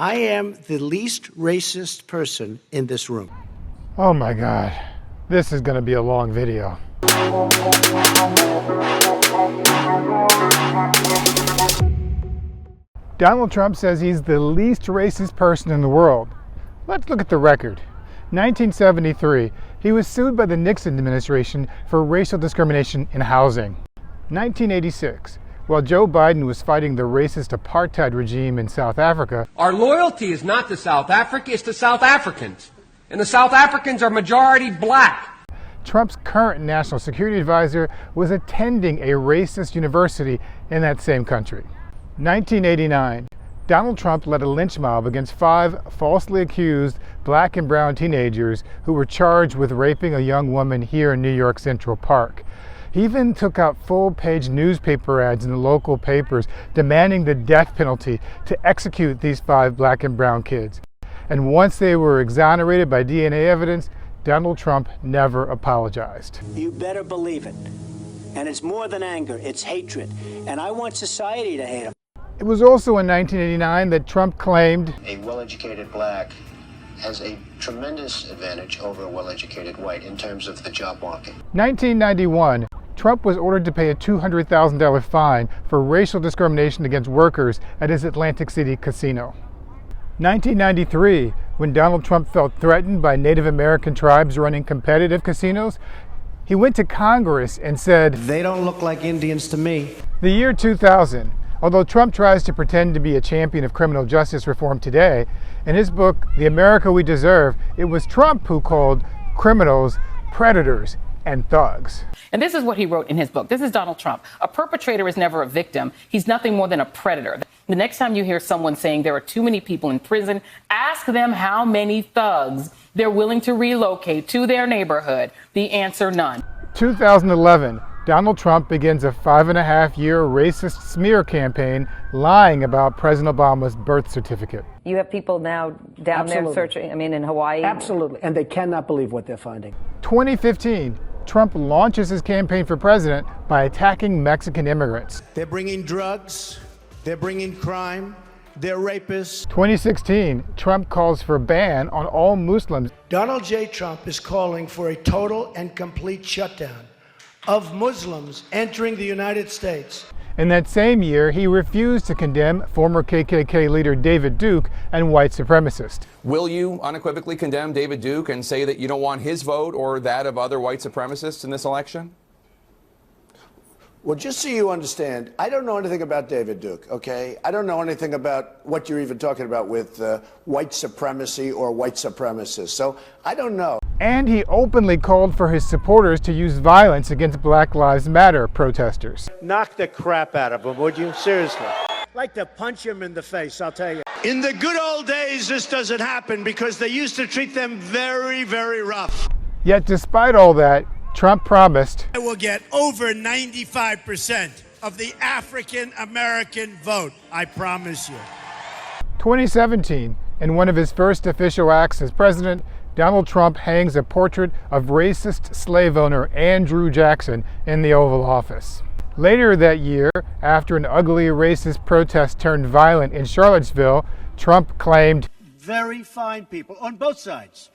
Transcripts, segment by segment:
I am the least racist person in this room. Oh my God, this is going to be a long video. Donald Trump says he's the least racist person in the world. Let's look at the record. 1973, he was sued by the Nixon administration for racial discrimination in housing. 1986, while Joe Biden was fighting the racist apartheid regime in South Africa, our loyalty is not to South Africa, it's to South Africans. And the South Africans are majority black. Trump's current national security advisor was attending a racist university in that same country. 1989, Donald Trump led a lynch mob against 5 falsely accused black and brown teenagers who were charged with raping a young woman here in New York Central Park. He even took out full-page newspaper ads in the local papers demanding the death penalty to execute these 5 black and brown kids. And once they were exonerated by DNA evidence, Donald Trump never apologized. You better believe it. And it's more than anger, it's hatred. And I want society to hate him. It was also in 1989 that Trump claimed a well-educated black has a tremendous advantage over a well-educated white in terms of the job market. 1991, Trump was ordered to pay a $200,000 fine for racial discrimination against workers at his Atlantic City casino. 1993, when Donald Trump felt threatened by Native American tribes running competitive casinos, he went to Congress and said, "They don't look like Indians to me." The year 2000, although Trump tries to pretend to be a champion of criminal justice reform today, in his book, The America We Deserve, it was Trump who called criminals predators and thugs. And this is what he wrote in his book. This is Donald Trump. A perpetrator is never a victim. He's nothing more than a predator. The next time you hear someone saying there are too many people in prison, ask them how many thugs they're willing to relocate to their neighborhood. The answer, none. 2011, Donald Trump begins a 5.5-year racist smear campaign lying about President Obama's birth certificate. You have people now down there searching, in Hawaii? Absolutely, and they cannot believe what they're finding. 2015, Trump launches his campaign for president by attacking Mexican immigrants. They're bringing drugs, they're bringing crime, they're rapists. 2016, Trump calls for a ban on all Muslims. Donald J. Trump is calling for a total and complete shutdown of Muslims entering the United States. In that same year, he refused to condemn former KKK leader David Duke and white supremacists. Will you unequivocally condemn David Duke and say that you don't want his vote or that of other white supremacists in this election? Well, just so you understand, I don't know anything about David Duke, okay? I don't know anything about what you're even talking about with white supremacy or white supremacists. So I don't know. And he openly called for his supporters to use violence against Black Lives Matter protesters. Knock the crap out of them, would you? Seriously. I'd like to punch him in the face, I'll tell you. In the good old days, this doesn't happen because they used to treat them very, very rough. Yet despite all that, Trump promised, I will get over 95% of the African American vote, I promise you. 2017, in one of his first official acts as president, Donald Trump hangs a portrait of racist slave owner Andrew Jackson in the Oval Office. Later that year, after an ugly racist protest turned violent in Charlottesville, Trump claimed, Very fine people on both sides.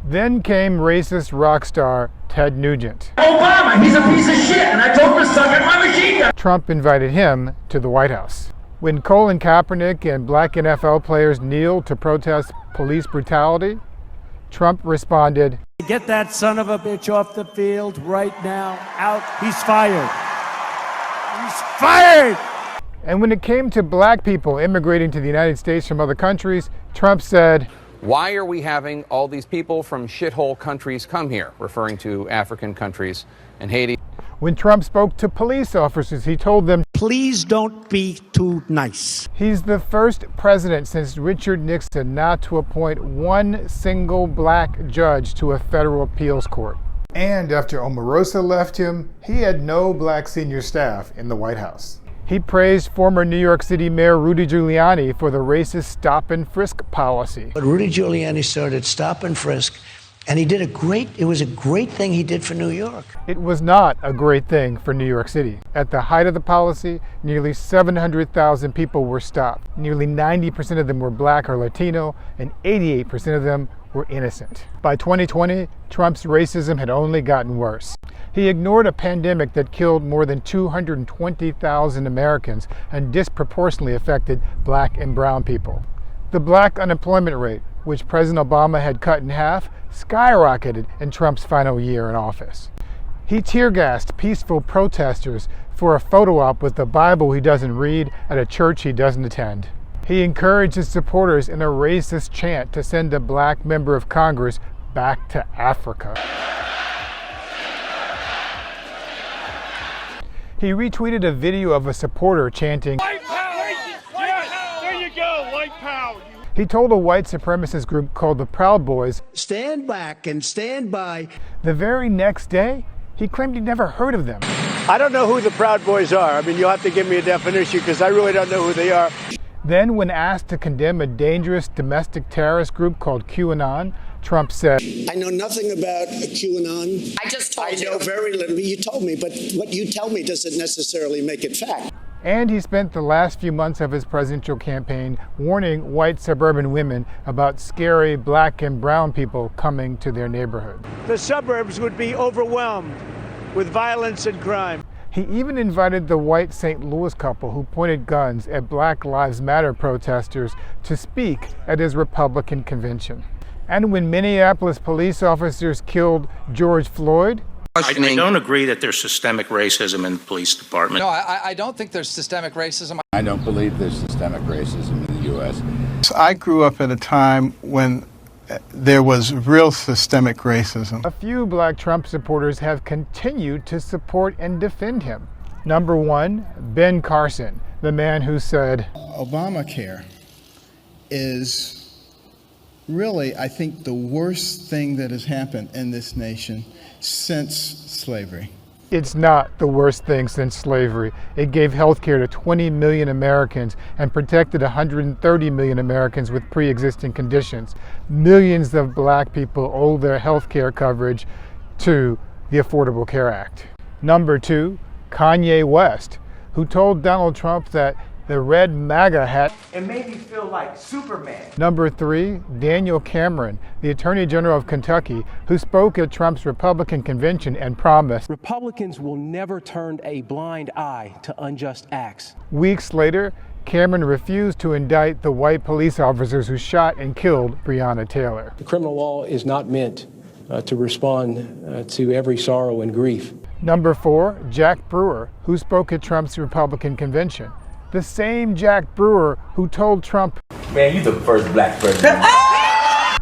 Then came racist rock star Ted Nugent. Obama, he's a piece of shit, and I told him to suck at my machine gun. Trump invited him to the White House. When Colin Kaepernick and black NFL players kneeled to protest police brutality, Trump responded, Get that son of a bitch off the field right now. Out. He's fired. He's fired! And when it came to black people immigrating to the United States from other countries, Trump said, Why are we having all these people from shithole countries come here, referring to African countries and Haiti? When Trump spoke to police officers, he told them, Please don't be too nice. He's the first president since Richard Nixon not to appoint one single black judge to a federal appeals court. And after Omarosa left him, he had no black senior staff in the White House. He praised former New York City Mayor Rudy Giuliani for the racist stop and frisk policy. But Rudy Giuliani started stop and frisk And it was a great thing he did for New York. It was not a great thing for New York City. At the height of the policy, nearly 700,000 people were stopped. Nearly 90% of them were black or Latino, and 88% of them were innocent. By 2020, Trump's racism had only gotten worse. He ignored a pandemic that killed more than 220,000 Americans and disproportionately affected black and brown people. The black unemployment rate, which President Obama had cut in half, skyrocketed in Trump's final year in office. He tear-gassed peaceful protesters for a photo op with the Bible he doesn't read at a church he doesn't attend. He encouraged his supporters in a racist chant to send a black member of Congress back to Africa. He retweeted a video of a supporter chanting, "White power! Yes, there you go, white power!" He told a white supremacist group called the Proud Boys, Stand back and stand by. The very next day, he claimed he'd never heard of them. I don't know who the Proud Boys are. I mean, you'll have to give me a definition because I really don't know who they are. Then, when asked to condemn a dangerous domestic terrorist group called QAnon, Trump said, I know nothing about QAnon. I just told you. I know very little. You told me, but what you tell me doesn't necessarily make it fact. And he spent the last few months of his presidential campaign warning white suburban women about scary black and brown people coming to their neighborhood. The suburbs would be overwhelmed with violence and crime. He even invited the white St. Louis couple who pointed guns at Black Lives Matter protesters to speak at his Republican convention. And when Minneapolis police officers killed George Floyd, I don't agree that there's systemic racism in the police department. No, I don't think there's systemic racism. I don't believe there's systemic racism in the U.S. I grew up at a time when there was real systemic racism. A few black Trump supporters have continued to support and defend him. Number one, Ben Carson, the man who said, Obamacare is really, I think, the worst thing that has happened in this nation since slavery. It's not the worst thing since slavery. It gave health care to 20 million Americans and protected 130 million Americans with pre-existing conditions. Millions of black people owe their health care coverage to the Affordable Care Act. Number two, Kanye West, who told Donald Trump that the red MAGA hat. It made me feel like Superman. Number three, Daniel Cameron, the Attorney General of Kentucky, who spoke at Trump's Republican convention and promised Republicans will never turn a blind eye to unjust acts. Weeks later, Cameron refused to indict the white police officers who shot and killed Breonna Taylor. The criminal law is not meant to respond to every sorrow and grief. Number four, Jack Brewer, who spoke at Trump's Republican convention. The same Jack Brewer who told Trump, man, you the first black president.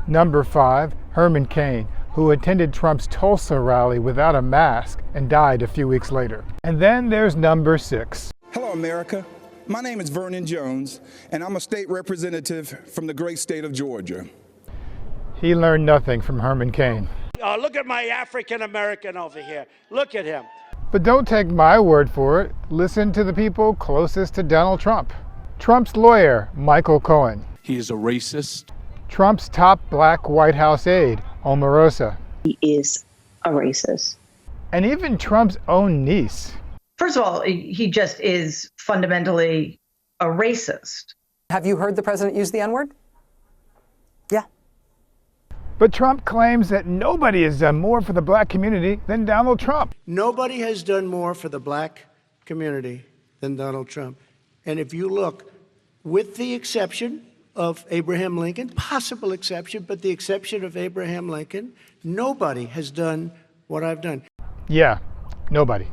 Number five, Herman Cain, who attended Trump's Tulsa rally without a mask and died a few weeks later. And then there's number six. Hello, America. My name is Vernon Jones, and I'm a state representative from the great state of Georgia. He learned nothing from Herman Cain. Oh, look at my African American over here. Look at him. But don't take my word for it. Listen to the people closest to Donald Trump. Trump's lawyer, Michael Cohen. He is a racist. Trump's top black White House aide, Omarosa. He is a racist. And even Trump's own niece. First of all, he just is fundamentally a racist. Have you heard the president use the N-word? Yeah. But Trump claims that nobody has done more for the black community than Donald Trump. Nobody has done more for the black community than Donald Trump. And if you look, with the exception of Abraham Lincoln, possible exception, but the exception of Abraham Lincoln, nobody has done what I've done. Yeah, nobody.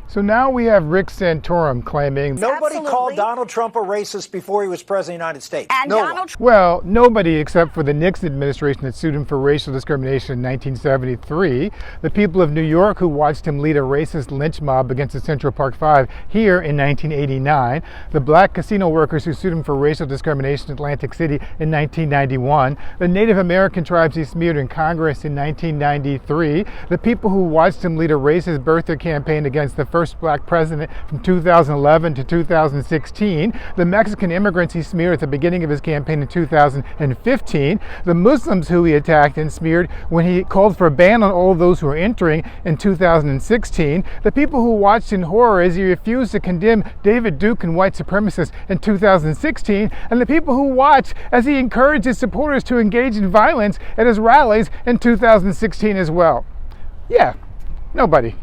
So now we have Rick Santorum claiming nobody called Donald Trump a racist before he was president of the United States. And no Donald one. Well, nobody except for the Nixon administration that sued him for racial discrimination in 1973, the people of New York who watched him lead a racist lynch mob against the Central Park Five here in 1989, the black casino workers who sued him for racial discrimination in Atlantic City in 1991, the Native American tribes he smeared in Congress in 1993, the people who watched him lead a racist birther campaign against the first black president from 2011 to 2016, the Mexican immigrants he smeared at the beginning of his campaign in 2015, the Muslims who he attacked and smeared when he called for a ban on all of those who were entering in 2016, the people who watched in horror as he refused to condemn David Duke and white supremacists in 2016, and the people who watched as he encouraged his supporters to engage in violence at his rallies in 2016 as well. Yeah, nobody.